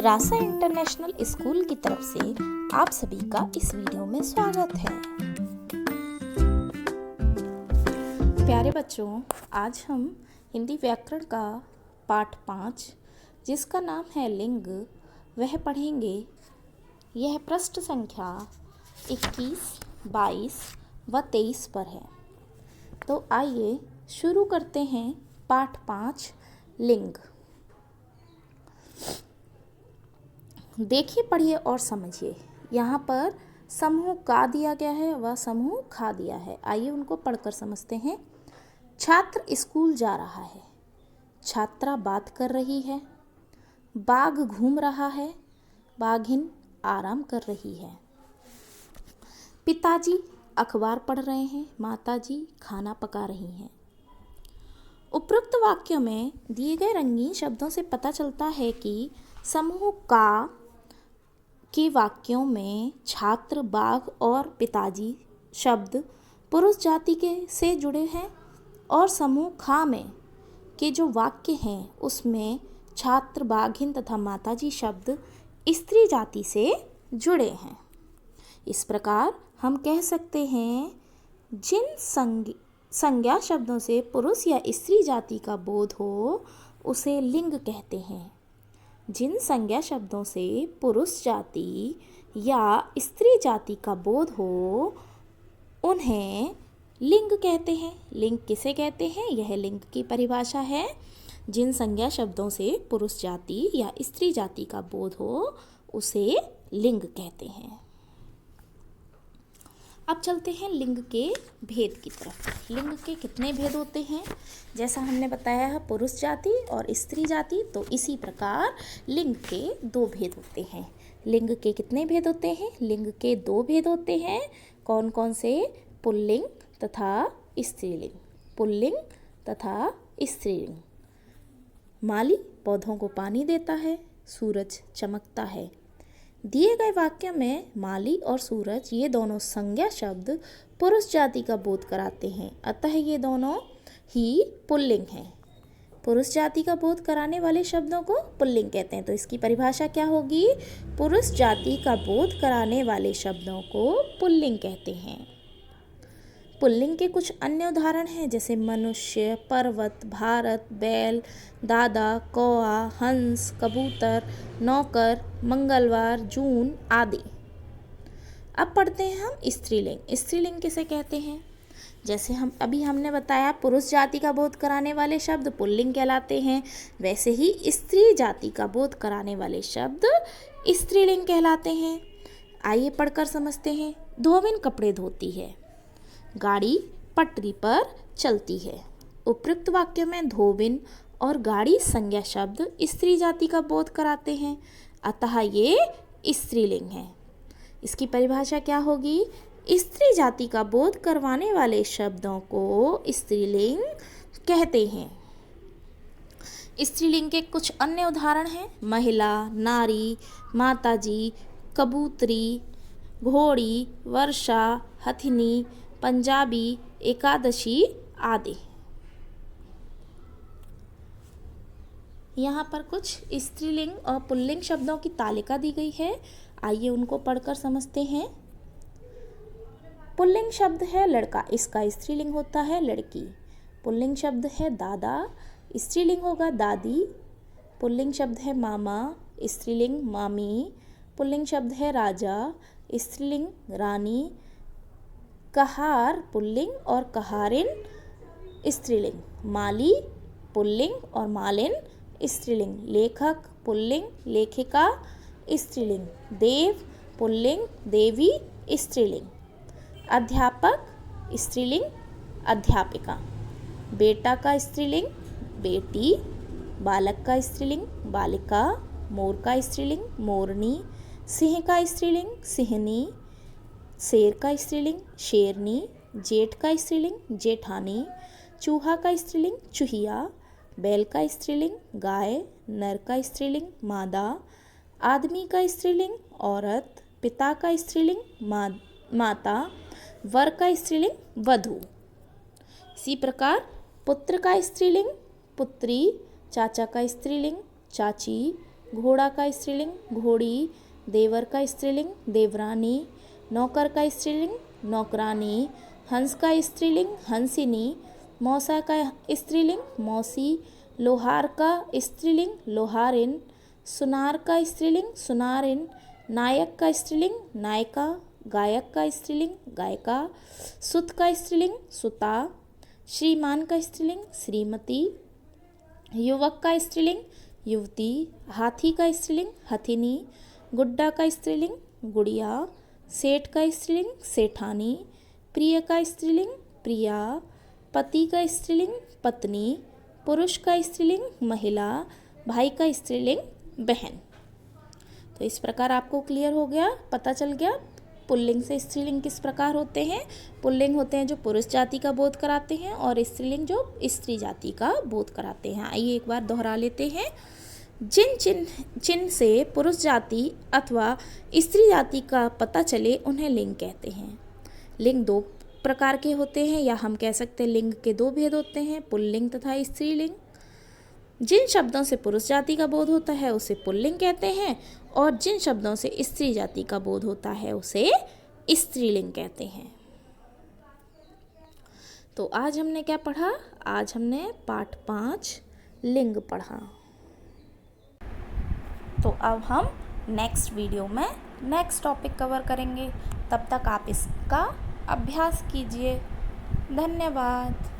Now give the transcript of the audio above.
रासा international school की तरफ से आप सभी का इस वीडियो में स्वागत है। प्यारे बच्चों, आज हम हिंदी व्याकरण का पाठ 5 जिसका नाम है लिंग वह पढ़ेंगे। यह पृष्ठ संख्या 21, 22 व 23 पर है। तो आइए शुरू करते हैं पाठ 5 लिंग। देखिए, पढ़िए और समझिए। यहाँ पर समूह का दिया गया है व समूह खा दिया है। आइए उनको पढ़कर समझते हैं। छात्र स्कूल जा रहा है, छात्रा बात कर रही है, बाघ घूम रहा है, बाघिन आराम कर रही है। पिताजी अखबार पढ़ रहे हैं, माताजी खाना पका रही हैं। उपरोक्त वाक्य में दिए गए रंगीन शब्दों से पता चलता है कि समूह का के वाक्यों में छात्र, बाघ और पिताजी शब्द पुरुष जाति के से जुड़े हैं और समूह खा में के जो वाक्य हैं उसमें छात्र, बाघिन तथा माताजी शब्द स्त्री जाति से जुड़े हैं। इस प्रकार हम कह सकते हैं जिन संज्ञा शब्दों से पुरुष या स्त्री जाति का बोध हो उसे लिंग कहते हैं। जिन संज्ञा शब्दों से पुरुष जाति या स्त्री जाति का बोध हो उन्हें लिंग कहते हैं। लिंग किसे कहते हैं? यह लिंग की परिभाषा है। जिन संज्ञा शब्दों से पुरुष जाति या स्त्री जाति का बोध हो उसे लिंग कहते हैं। अब चलते हैं लिंग के भेद की तरफ। लिंग के कितने भेद होते हैं? जैसा हमने बताया है पुरुष जाति और स्त्री जाति, तो इसी प्रकार लिंग के 2 भेद होते हैं। लिंग के कितने भेद होते हैं? लिंग के 2 भेद होते हैं। कौन कौन से? पुल्लिंग तथा स्त्रीलिंग। पुल्लिंग तथा स्त्रीलिंग। माली पौधों को पानी देता है, सूरज चमकता है। दिए गए वाक्य में माली और सूरज ये दोनों संज्ञा शब्द पुरुष जाति का बोध कराते हैं, अतः ये दोनों ही पुल्लिंग हैं। पुरुष जाति का बोध कराने वाले शब्दों को पुल्लिंग कहते हैं। तो इसकी परिभाषा क्या होगी? पुरुष जाति का बोध कराने वाले शब्दों को पुल्लिंग कहते हैं। पुल्लिंग के कुछ अन्य उदाहरण हैं जैसे मनुष्य, पर्वत, भारत, बैल, दादा, कौआ, हंस, कबूतर, नौकर, मंगलवार, जून आदि। अब पढ़ते हैं हम स्त्रीलिंग। स्त्रीलिंग किसे कहते हैं? जैसे हमने बताया पुरुष जाति का बोध कराने वाले शब्द पुल्लिंग कहलाते हैं, वैसे ही स्त्री जाति का बोध कराने वाले शब्द स्त्रीलिंग कहलाते हैं। आइए पढ़कर समझते हैं। धोबिन कपड़े धोती है, गाड़ी पटरी पर चलती है। उपयुक्त वाक्य में धोबिन और गाड़ी संज्ञा शब्द स्त्री जाति का बोध कराते हैं, अतः ये स्त्रीलिंग है। इसकी परिभाषा क्या होगी? स्त्री जाति का बोध करवाने वाले शब्दों को स्त्रीलिंग कहते हैं। स्त्रीलिंग के कुछ अन्य उदाहरण हैं महिला, नारी, माताजी, कबूतरी, घोड़ी, वर्षा, हथिनी, पंजाबी, एकादशी आदि। यहाँ पर कुछ स्त्रीलिंग और पुल्लिंग शब्दों की तालिका दी गई है। आइए उनको पढ़कर समझते हैं। पुल्लिंग शब्द है लड़का, इसका स्त्रीलिंग होता है लड़की। पुल्लिंग शब्द है दादा, स्त्रीलिंग होगा दादी। पुल्लिंग शब्द है मामा, स्त्रीलिंग मामी। पुल्लिंग शब्द है राजा, स्त्रीलिंग रानी। कहार पुल्लिंग और कहारिन स्त्रीलिंग। माली पुल्लिंग और मालिन स्त्रीलिंग। लेखक पुल्लिंग, लेखिका स्त्रीलिंग। देव पुल्लिंग, देवी स्त्रीलिंग। अध्यापक स्त्रीलिंग, अध्यापिका। बेटा का स्त्रीलिंग बेटी। बालक का स्त्रीलिंग बालिका। मोर का स्त्रीलिंग मोरनी। सिंह का स्त्रीलिंग सिंहनी। शेर का स्त्रीलिंग शेरनी। जेठ का स्त्रीलिंग जेठानी। चूहा का स्त्रीलिंग चूहिया। बैल का स्त्रीलिंग गाय। नर का स्त्रीलिंग मादा। आदमी का स्त्रीलिंग औरत। पिता का स्त्रीलिंग माता। वर का स्त्रीलिंग वधू। इसी प्रकार पुत्र का स्त्रीलिंग पुत्री। चाचा का स्त्रीलिंग चाची। घोड़ा का स्त्रीलिंग घोड़ी, देवर का स्त्रीलिंग देवरानी, नौकर का स्त्रीलिंग नौकरानी, हंस का स्त्रीलिंग हंसिनी, मौसा का स्त्रीलिंग मौसी, लोहार का स्त्रीलिंग लोहारिन, सुनार का स्त्रीलिंग सुनारिन, नायक का स्त्रीलिंग नायका, गायक का स्त्रीलिंग गायिका, सुत का स्त्रीलिंग सुता, श्रीमान का स्त्रीलिंग श्रीमती, युवक का स्त्रीलिंग युवती, हाथी का स्त्रीलिंग हथिनी, गुड्डा का स्त्रीलिंग गुड़िया, सेठ का स्त्रीलिंग सेठानी, प्रिय का स्त्रीलिंग प्रिया, पति का स्त्रीलिंग पत्नी, पुरुष का स्त्रीलिंग महिला, भाई का स्त्रीलिंग बहन। तो इस प्रकार आपको क्लियर हो गया, पता चल गया पुल्लिंग से स्त्रीलिंग किस प्रकार होते हैं। पुल्लिंग होते हैं जो पुरुष जाति का बोध कराते हैं और स्त्रीलिंग जो स्त्री जाति का बोध कराते हैं। आइए एक बार दोहरा लेते हैं। जिन चिन्ह से पुरुष जाति अथवा स्त्री जाति का पता चले उन्हें लिंग कहते हैं। लिंग दो प्रकार के होते हैं, या हम कह सकते हैं लिंग के दो भेद होते हैं, पुल्लिंग तथा स्त्रीलिंग। जिन शब्दों से पुरुष जाति का बोध होता है उसे पुल्लिंग कहते हैं, और जिन शब्दों से स्त्री जाति का बोध होता है उसे स्त्रीलिंग कहते हैं। तो आज हमने क्या पढ़ा? आज हमने पाठ 5 लिंग पढ़ा। तो अब हम नेक्स्ट वीडियो में नेक्स्ट टॉपिक कवर करेंगे। तब तक आप इसका अभ्यास कीजिए। धन्यवाद।